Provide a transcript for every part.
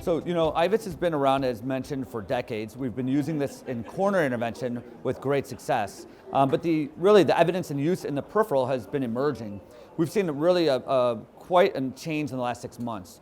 So, IVUS has been around, as mentioned, for decades. We've been using this in coronary intervention with great success. But the evidence and use in the peripheral has been emerging. We've seen really quite a change in the last 6 months.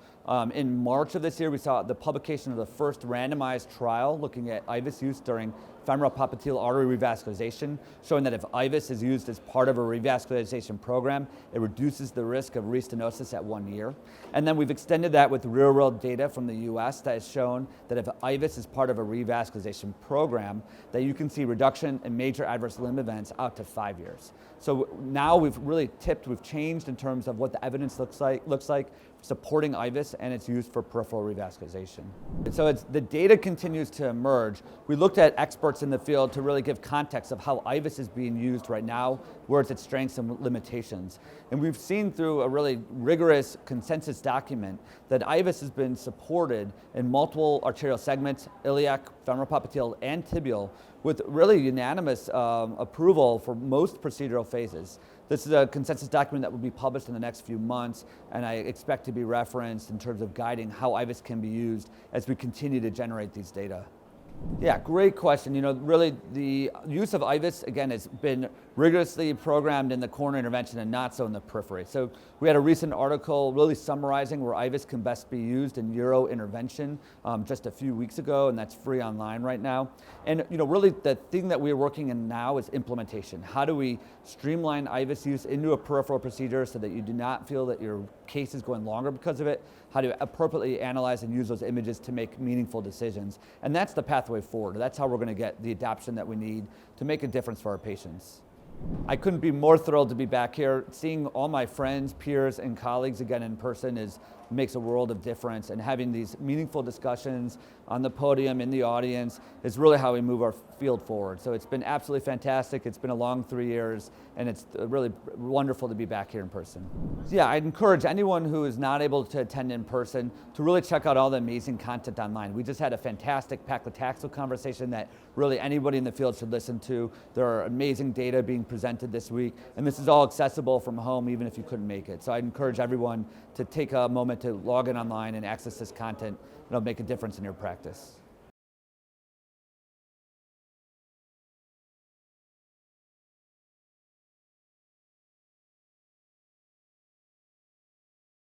In March of this year, we saw the publication of the first randomized trial looking at IVUS use during femoral popliteal artery revascularization, showing that if IVUS is used as part of a revascularization program, it reduces the risk of restenosis at 1 year. And then we've extended that with real-world data from the US that has shown that if IVUS is part of a revascularization program, that you can see reduction in major adverse limb events out to 5 years. So now we've changed in terms of what the evidence looks like supporting IVUS and its use for peripheral revascularization. So the data continues to emerge. We looked at experts in the field to really give context of how IVUS is being used right now, where's its strengths and limitations. And we've seen through a really rigorous consensus document that IVUS has been supported in multiple arterial segments, iliac, femoral popliteal, and tibial, with really unanimous approval for most procedural phases. This is a consensus document that will be published in the next few months, and I expect to be referenced in terms of guiding how IVUS can be used as we continue to generate these data. Yeah, great question. Really the use of IVUS, again, has been rigorously programmed in the coronary intervention and not so in the periphery. So we had a recent article really summarizing where IVUS can best be used in Euro intervention just a few weeks ago, and that's free online right now. And really the thing that we're working in now is implementation. How do we streamline IVUS use into a peripheral procedure so that you do not feel that your case is going longer because of it? How to appropriately analyze and use those images to make meaningful decisions. And that's the pathway forward. That's how we're going to get the adoption that we need to make a difference for our patients. I couldn't be more thrilled to be back here. Seeing all my friends, peers, and colleagues again in person makes a world of difference, and having these meaningful discussions on the podium, in the audience, is really how we move our field forward. So it's been absolutely fantastic. It's been a long 3 years, and it's really wonderful to be back here in person. So yeah, I'd encourage anyone who is not able to attend in person to really check out all the amazing content online. We just had a fantastic paclitaxel conversation that really anybody in the field should listen to. There are amazing data being presented this week, and this is all accessible from home even if you couldn't make it. So I'd encourage everyone to take a moment to log in online and access this content. It'll make a difference in your practice.